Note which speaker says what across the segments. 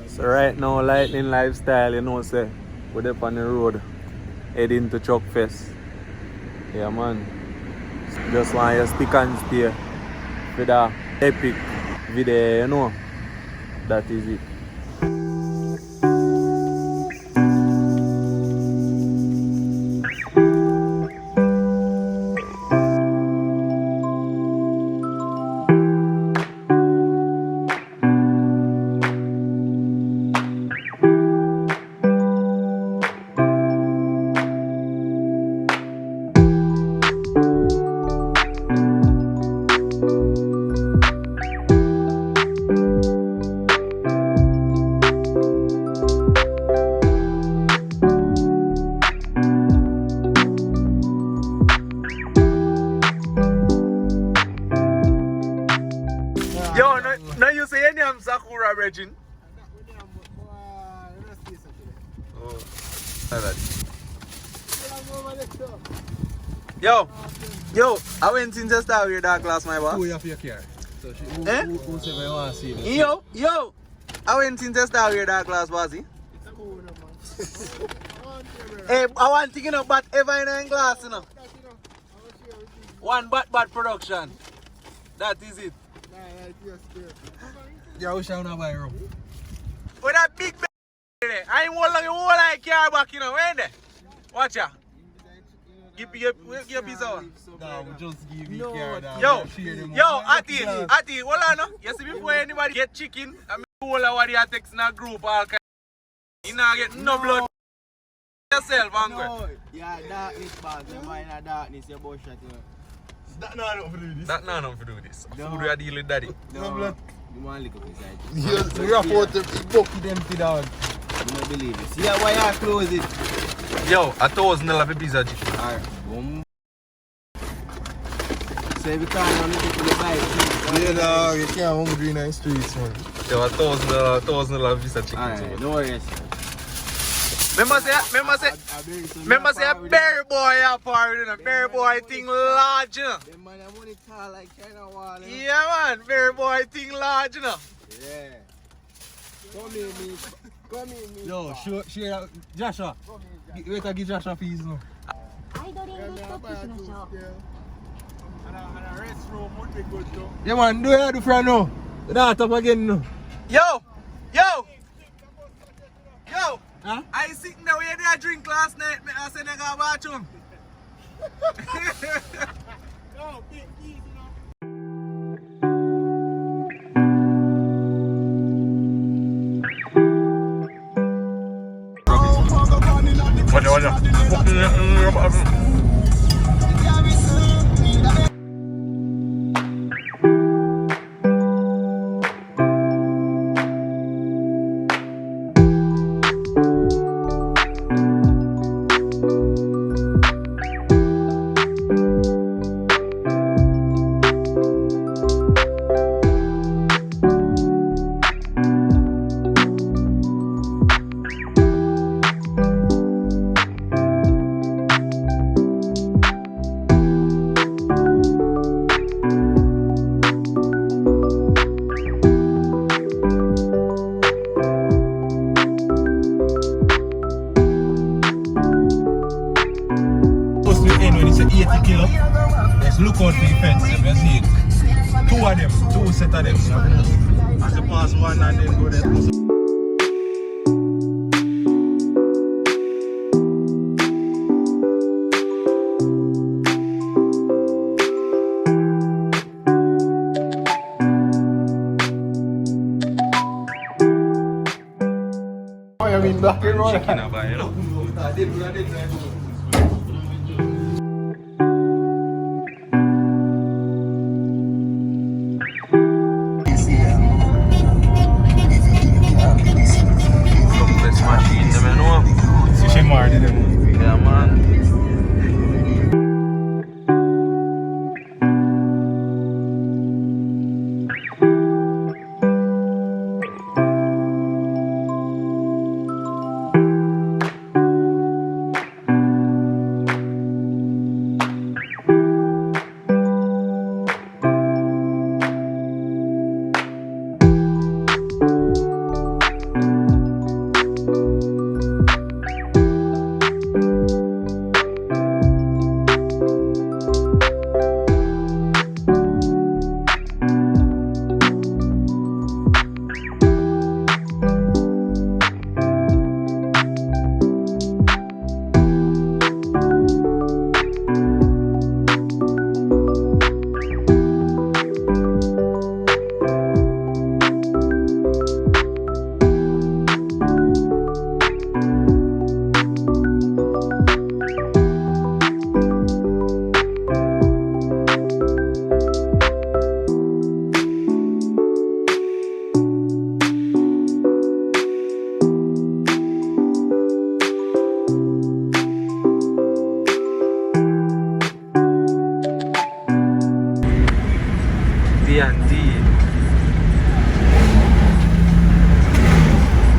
Speaker 1: So right now, Lightning Lifestyle, you know, say, we're up on the road, heading to Truck Fest. Yeah, man. Just want you stick and stay with the epic video, you know. That is it. Yo, no you say any am Sakura Regin? Oh, yo, I went in just out here that class, my boss.
Speaker 2: Who you have your car? So she, who say I want to see me?
Speaker 1: Yo, I went in just out here that class, was he? Hey, I want to know, but ever in glass, you know. One bad production. That is it.
Speaker 2: Yeah, we shall not buy a room.
Speaker 1: With that big there. I ain't want like a car back, you know, ain't there? Watch ya. Give a piece of one.
Speaker 2: No, we just give me car down.
Speaker 1: Yo, Ati, hold on, no? You see, before anybody get chicken, I mean, all of what you text in a group, all kind. You not get no blood. Yourself, Angry.
Speaker 3: No, yeah, darkness bad. You mind a darkness, your bush at you.
Speaker 2: That not enough to do this.
Speaker 1: That not enough to do this. No. Food we are dealing with daddy.
Speaker 2: No blood.
Speaker 3: You want to look up inside.
Speaker 2: Yes, we report the bucket empty dog.
Speaker 3: You don't believe it. See why you close it?
Speaker 1: Yo, $1,000 for pizza chicken.
Speaker 3: Alright, boom. So every time I'm looking for the bike.
Speaker 2: Yeah, dog, you can't hungry in the streets, man.
Speaker 1: Yo, $1,000 pizza chicken.
Speaker 3: Alright, no worries.
Speaker 1: Remember say a berry boy up party, you know. Berry boy thing large, you know.
Speaker 3: The man have money tall like China wall.
Speaker 1: Yeah, man, berry boy thing large, you know.
Speaker 3: Yeah. Come here, me. Come here, me.
Speaker 2: Yo, share Joshua. Wait to give Joshua fees now. Yeah, man, do it for now. That up again now.
Speaker 1: Yo!
Speaker 2: Huh?
Speaker 1: I sitting there where they drink last night, I said I got bathroom.
Speaker 3: Yo, big easy now.
Speaker 1: Watch.
Speaker 2: Look out for the fence, you see it. Two set of them. As you pass one and then go there. I mean, black and white.
Speaker 1: Chicken about, you know.
Speaker 2: MR did them.
Speaker 1: Yeah, man. D&D.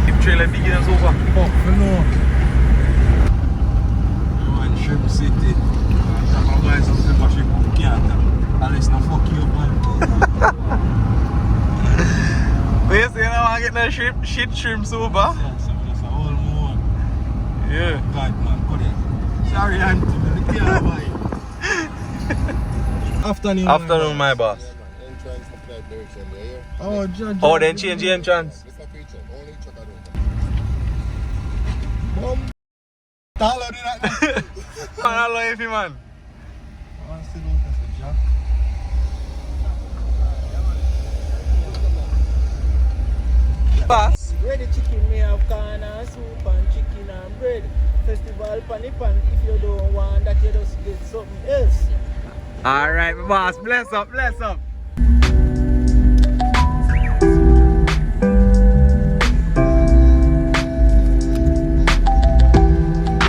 Speaker 1: Keep trailer beginners over.
Speaker 2: Fuck, you know. You want Shrimp City. I'm gonna buy some pepper shrimp. You can't. Unless no fuck you up, man.
Speaker 1: But you say you don't want to get no shrimp over?
Speaker 2: That's a whole more.
Speaker 1: Yeah.
Speaker 2: God, man, go there. Sorry, auntie, man. You can't buy it.
Speaker 1: Afternoon, my boss.
Speaker 4: Entrance of that direction there.
Speaker 2: Oh, Judge.
Speaker 1: Oh, then change the entrance.
Speaker 4: It's a feature. Only check out
Speaker 2: Bomb. Taller than that.
Speaker 1: I love you, man.
Speaker 2: I want to see those as a jack.
Speaker 1: Boss.
Speaker 3: Ready chicken, me have corn and soup and chicken and bread. Festival pan. If you don't want that, you just get something else.
Speaker 1: Alright, my boss. Bless up, bless up.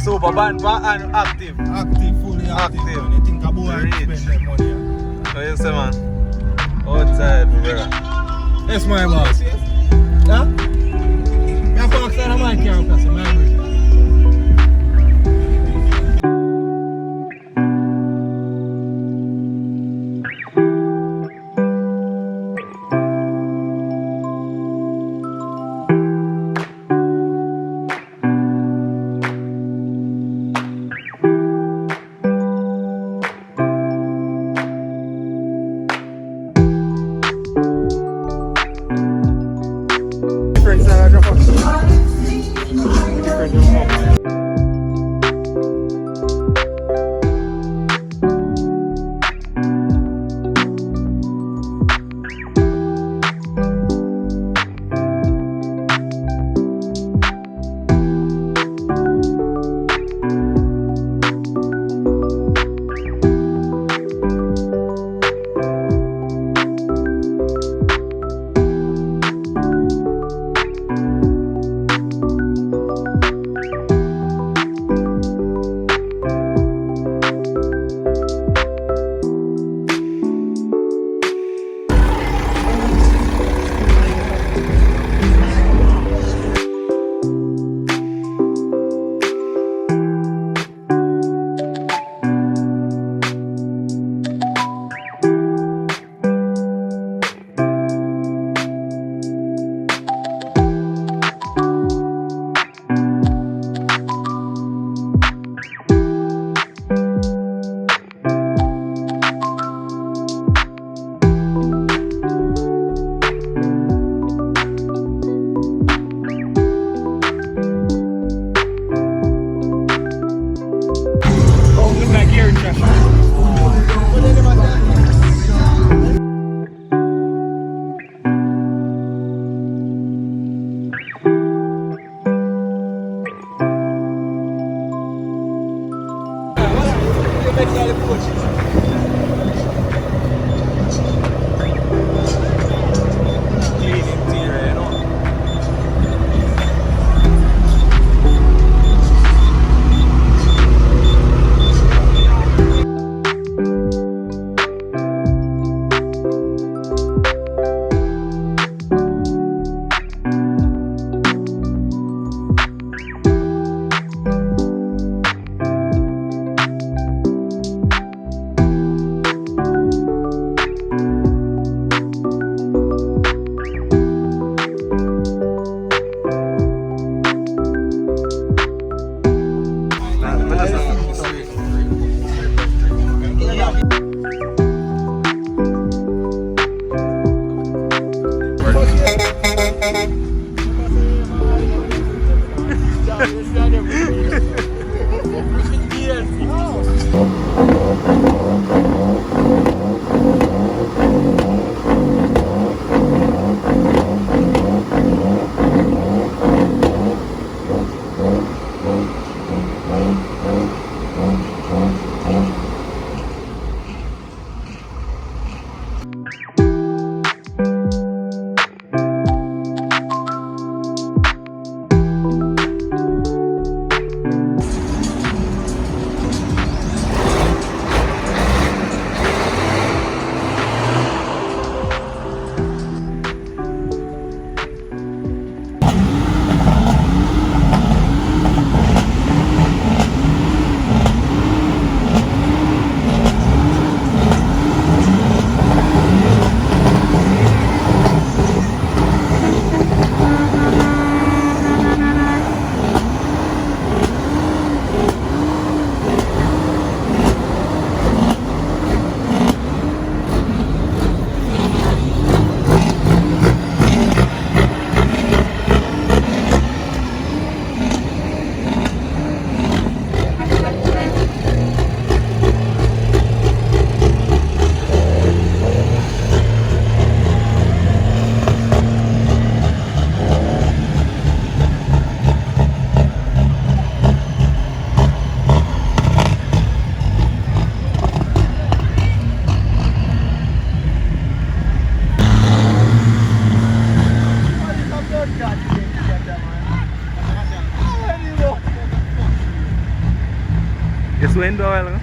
Speaker 1: Super band and active.
Speaker 2: Active, fully active.
Speaker 1: Active.
Speaker 2: Man. You think a boy
Speaker 1: Rich.
Speaker 2: spend that money?
Speaker 1: What you say, man? Outside, brother.
Speaker 2: Yes, my boss. Huh? You have to outside of my car, because I'm angry.
Speaker 1: Yes, we end well.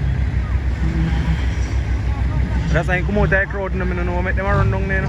Speaker 1: That's why I come out that crowd and I don't know, make them run down there.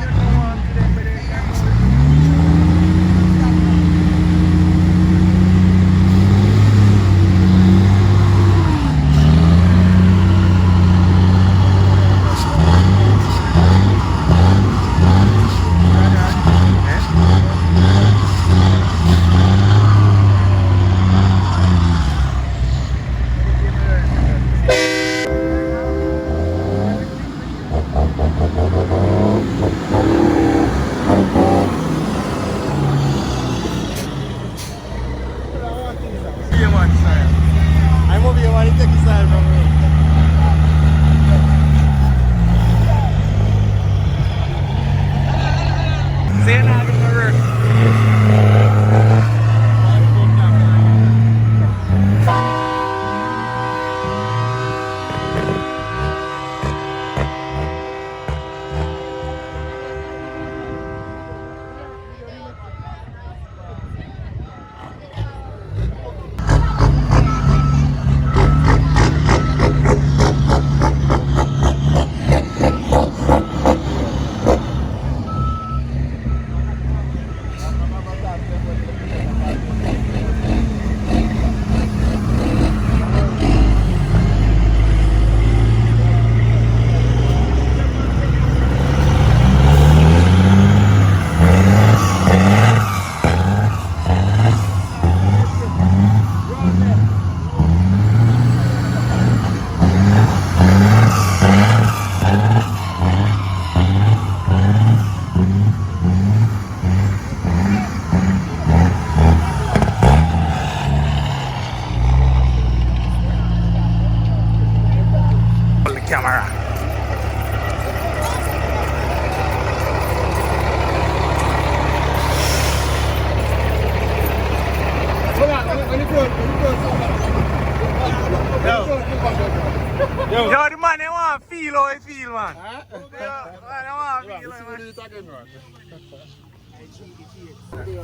Speaker 1: Yo, the man, they want to feel how I feel, man. Huh? They want to feel how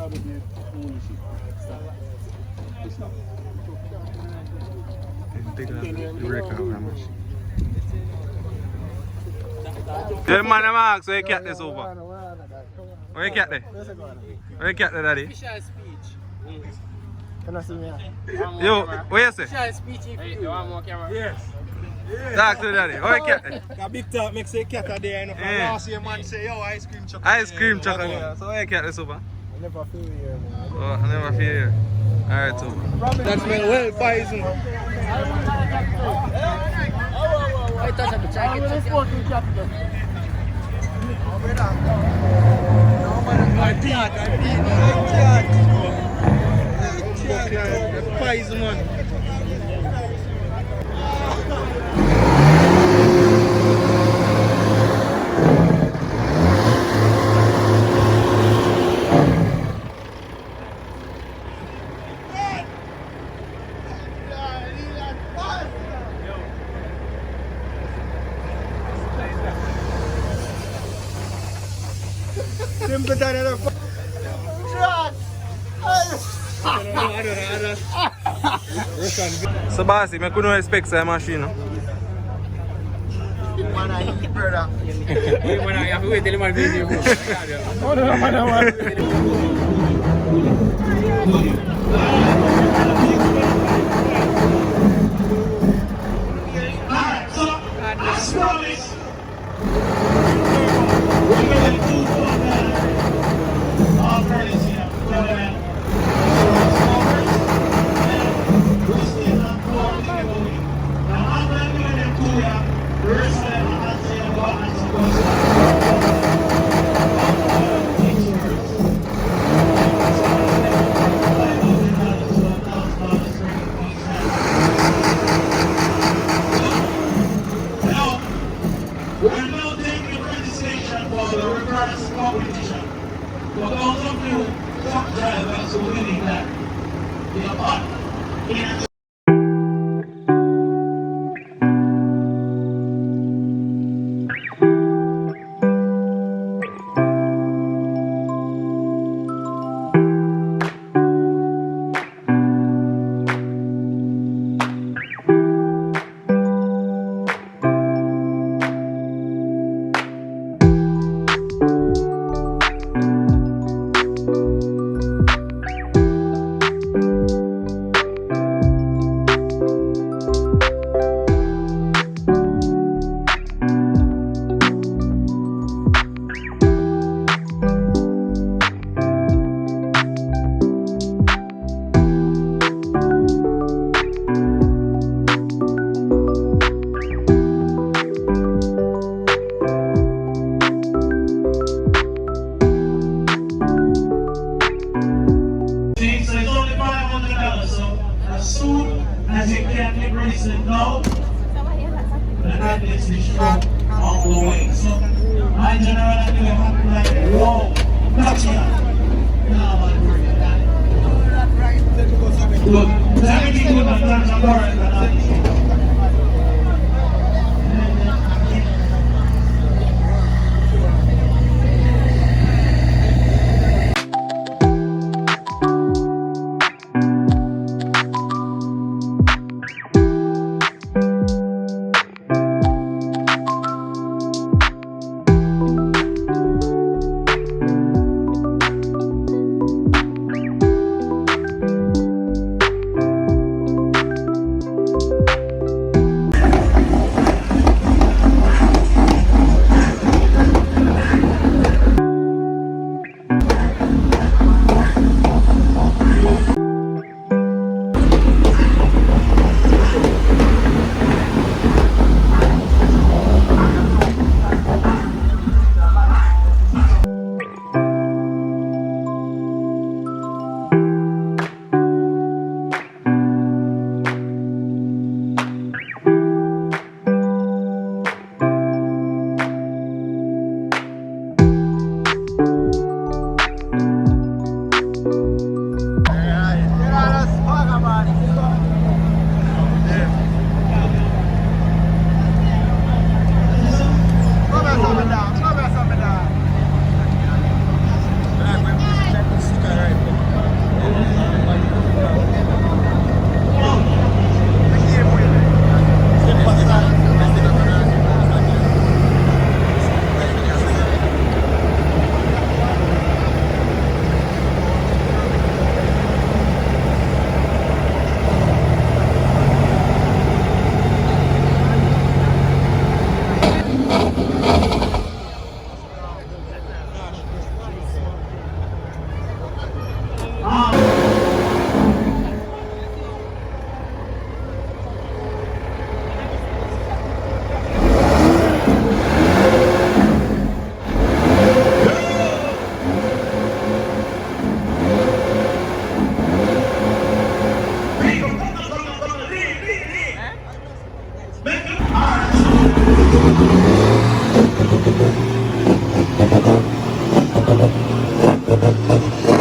Speaker 1: I feel. The man, I'm asking, so you cat this over. Where you cat there? Where you cat there, daddy?
Speaker 3: Can I see me?
Speaker 1: Yo, what you say?
Speaker 3: Share speech if you want more camera. Yes.
Speaker 1: Talk to daddy. Where you cat there?
Speaker 2: A big talk makes a cat there. And last year man say, yo, ice cream chocolate.
Speaker 1: Ice cream chocolate. So where you cat this over?
Speaker 3: I never feel here, man.
Speaker 1: Oh, I never feel here. Alright, so.
Speaker 2: That's my well poison.
Speaker 3: I touch up the jacket. Mark, I feel the pies, man. Simple than a
Speaker 1: So bossy, I couldn't expect that machine.
Speaker 3: man, I eat, brother.
Speaker 5: You have to wait till the man video.
Speaker 3: Oh, no, man.
Speaker 6: Alright, so as promised, we're going to do our friends here. We're still on board. Now, I'm going to do them to you. The rest of them, I'm not saying about and supposed we're now taking registration for the reverse competition. For those of you truck drivers who really that, in so it's only $500, so as soon as you can get registered now, the athletes will show on the way. So, my general, I do have like, whoa, gotcha. Now, man, we're going to good. Everything with the plans are correct, and
Speaker 1: Alright.